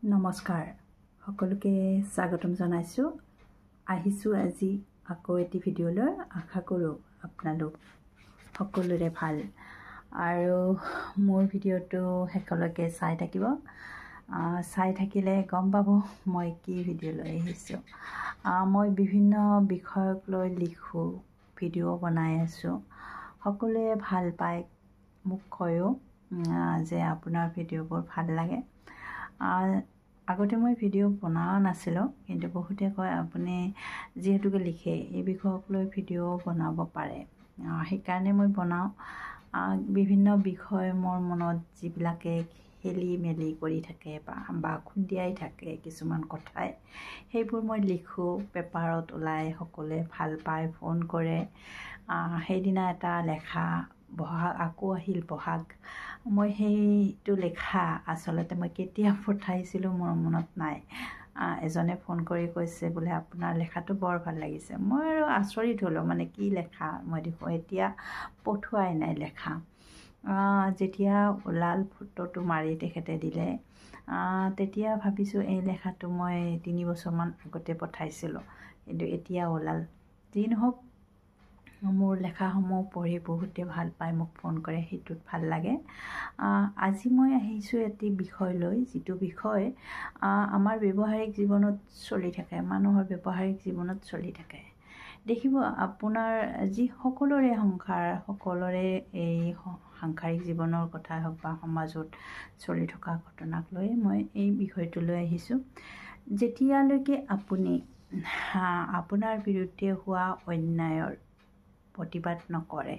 নমস্কাৰ সকলোকে স্বাগতম জনাইছো আহিছো আজি আকৌ এটি ভিডিঅ'লৈ আশা কৰো আপোনালোক সকলোৰে ভাল আৰু মোৰ ভিডিঅ'টো হেকলৈকে চাই থাকিব চাই থাকিলে গম পাব মই কি ভিডিঅ' লৈ আহিছো মই বিভিন্ন বিষয়ক লৈ লিখো ভিডিঅ' বনাই আছো সকলোৱে ভাল পায় মোক কয়ও যে আপোনাৰ ভিডিঅ'বোৰ ভাল লাগে আগতে মই ভিডিঅ' বনাৱা নাছিলো কিন্তু বহুতে কয় আপুনি যেহেতুকে লিখে এই বিষয়ক লৈ ভিডিঅ' বনাব পাৰে সেইকাৰণে মই বনাও বিভিন্ন বিষয় মোৰ মনত যিবিলাকে খেলি মেলি কৰি থাকে বা খুন্দিয়াই থাকে কিছুমান কথাই সেইবোৰ মই লিখো পেপাৰত ওলাই সকলোৱে ভাল পায় ফোন কৰে সেইদিনা এটা লেখা বহাগ আকৌ আহিল বহাগ মই সেইটো লেখা আসলতে মই কেতিয়া পঠাইছিলো মোৰ মনত নাই এজনে ফোন কৰি কৈছে বোলে আপোনাৰ লেখাটো বৰ ভাল লাগিছে মই আৰু আচৰিত হলো মানে কি লেখা মই দেখো এতিয়া পঠুৱাই নাই লেখা যেতিয়া লাল ফটোটো মাৰি তেখেতে দিলে তেতিয়া ভাবিছো এই লেখাটো মই 3 বছৰমান আগতে পঠাইছিলো কিন্তু এতিয়া ওলাল যি নহওক মোৰ লেখাসমূহ পঢ়ি বহুতে ভাল পায় মোক ফোন কৰে সেইটোত ভাল লাগে আজি মই আহিছো এটি বিষয় লৈ যিটো বিষয় আমাৰ ব্যৱহাৰিক জীৱনত চলি থাকে মানুহৰ ব্যৱহাৰিক জীৱনত চলি থাকে দেখিব আপোনাৰ যি সকলোৰে সংসাৰ সকলোৰে এই সাংসাৰিক জীৱনৰ কথা হওক বা সমাজত চলি থকা ঘটনাক লৈ মই এই বিষয়টো লৈ আহিছো যেতিয়ালৈকে আপুনি আপোনাৰ বিৰুদ্ধে হোৱা অন্যায়ৰ প্ৰতিবাদ নকৰে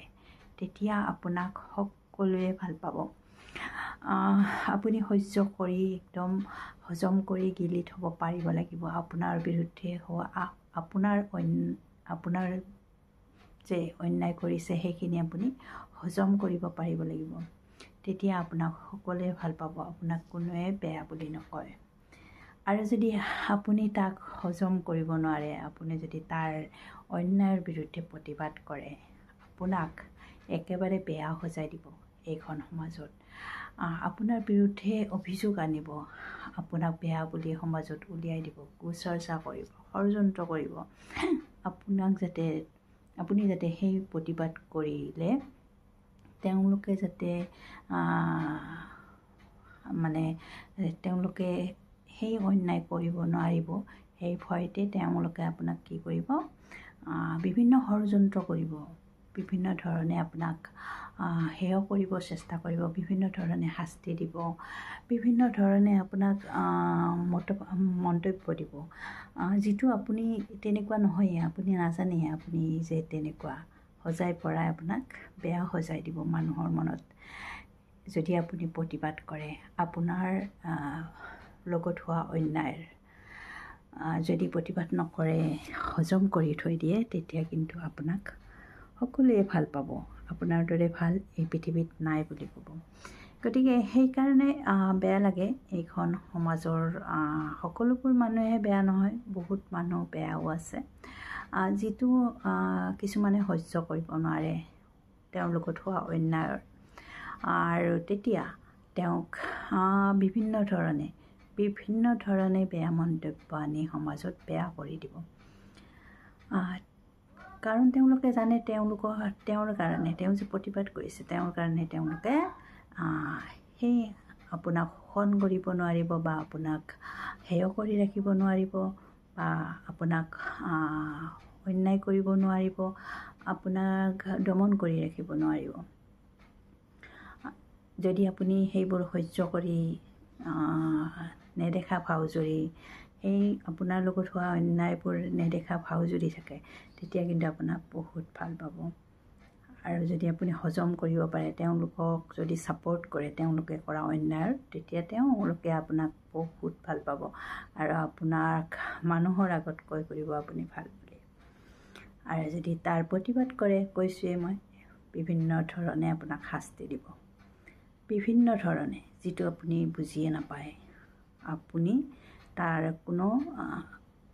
তেতিয়া আপোনাক সকলোৱে ভাল পাব আপুনি সহ্য কৰি একদম হজম কৰি গিলি থব পাৰিব লাগিব আপোনাৰ বিৰুদ্ধে হোৱা আপোনাৰ যে অন্যায় কৰিছে সেইখিনি আপুনি হজম কৰিব পাৰিব লাগিব তেতিয়া আপোনাক সকলোৱে ভাল পাব আপোনাক কোনোৱে বেয়া বুলি নকয় আৰু যদি আপুনি তাক হজম কৰিব নোৱাৰে আপুনি যদি তাৰ অন্যায়ৰ বিৰুদ্ধে প্ৰতিবাদ কৰে আপোনাক একেবাৰে বেয়া সজাই দিব এইখন সমাজত আপোনাৰ বিৰুদ্ধে অভিযোগ আনিব আপোনাক বেয়া বুলি সমাজত উলিয়াই দিব কুচৰ্চা কৰিব ষড়যন্ত্ৰ কৰিব আপুনি যাতে সেই প্ৰতিবাদ কৰিলে তেওঁলোকে যাতে মানে তেওঁলোকে সেই অন্যায় কৰিব নোৱাৰিব সেই ভয়তে তেওঁলোকে আপোনাক কি কৰিব বিভিন্ন ষড়যন্ত্ৰ কৰিব বিভিন্ন ধৰণে আপোনাক হেয় কৰিব চেষ্টা কৰিব বিভিন্ন ধৰণে শাস্তি দিব বিভিন্ন ধৰণে আপোনাক মন্তব্য দিব যিটো আপুনি তেনেকুৱা নহয় আপুনি নাজানে আপুনি যে তেনেকুৱা সজাই পৰাই আপোনাক বেয়া সজাই দিব মানুহৰ মনত যদি আপুনি প্ৰতিবাদ কৰে আপোনাৰ লগত হোৱা অন্যায়ৰ যদি প্ৰতিবাদ নকৰে হজম কৰি থৈ দিয়ে তেতিয়া কিন্তু আপোনাক সকলোৱে ভাল পাব আপোনাৰ দৰে ভাল এই পৃথিৱীত নাই বুলি ক'ব গতিকে সেইকাৰণে বেয়া লাগে এইখন সমাজৰ সকলোবোৰ মানুহে বেয়া নহয় বহুত মানুহ বেয়াও আছে যিটো কিছুমানে সহ্য কৰিব নোৱাৰে তেওঁৰ লগত হোৱা অন্যায়ৰ আৰু তেতিয়া তেওঁক বিভিন্ন ধৰণে বেয়া মন্তব্য আনি সমাজত বেয়া কৰি দিব কাৰণ তেওঁলোকে জানে তেওঁৰ কাৰণে তেওঁ যে প্ৰতিবাদ কৰিছে তেওঁৰ কাৰণে তেওঁলোকে সেই আপোনাক শোষণ কৰিব নোৱাৰিব বা আপোনাক হেয় কৰি ৰাখিব নোৱাৰিব বা আপোনাক অন্যায় কৰিব নোৱাৰিব আপোনাক দমন কৰি ৰাখিব নোৱাৰিব যদি আপুনি সেইবোৰ সহ্য কৰি নেদেখা ভাওজুৰি এই আপোনাৰ লগত হোৱা অন্যায়বোৰ নেদেখা ভাওজুৰি থাকে তেতিয়া কিন্তু আপোনাক বহুত ভাল পাব আৰু যদি আপুনি হজম কৰিব পাৰে তেওঁলোকক যদি ছাপোৰ্ট কৰে তেওঁলোকে কৰা অন্যায়ৰ তেতিয়া তেওঁলোকে আপোনাক বহুত ভাল পাব আৰু আপোনাক মানুহৰ আগত কৈ কৰিব আপুনি ভাল বুলি আৰু যদি তাৰ প্ৰতিবাদ কৰে কৈছোৱে মই বিভিন্ন ধৰণে আপোনাক শাস্তি দিব বিভিন্ন ধৰণে যিটো আপুনি বুজিয়ে নাপায় আপুনি তাৰ কোনো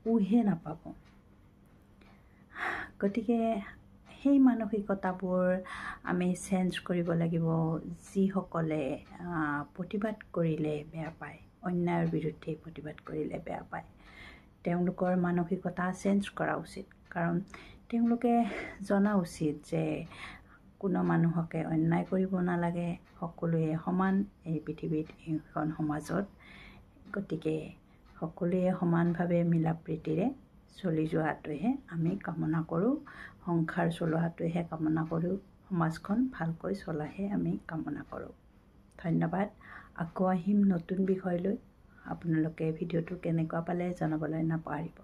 উহে নাপাব গতিকে সেই মানসিকতাবোৰ আমি চেঞ্জ কৰিব লাগিব। যিসকলে প্ৰতিবাদ কৰিলে বেয়া পায়, অন্যায়ৰ বিৰুদ্ধে প্ৰতিবাদ কৰিলে বেয়া পায়, তেওঁলোকৰ মানসিকতা চেঞ্জ কৰা উচিত। কাৰণ তেওঁলোকে জনা উচিত যে কোনো মানুহকে অন্যায় কৰিব নালাগে, সকলোৱে সমান এই পৃথিৱীত, এইখন সমাজত। গতিকে সকলোৱে সমানভাৱে মিলা প্ৰীতিৰে চলি যোৱাটোহে আমি কামনা কৰোঁ, সংসাৰ চলোৱাটোহে কামনা কৰোঁ, সমাজখন ভালকৈ চলাহে আমি কামনা কৰোঁ। ধন্যবাদ। আকৌ আহিম নতুন বিষয় লৈ। আপোনালোকে ভিডিঅ'টো কেনেকুৱা পালে জনাবলৈ নাপাহৰিব।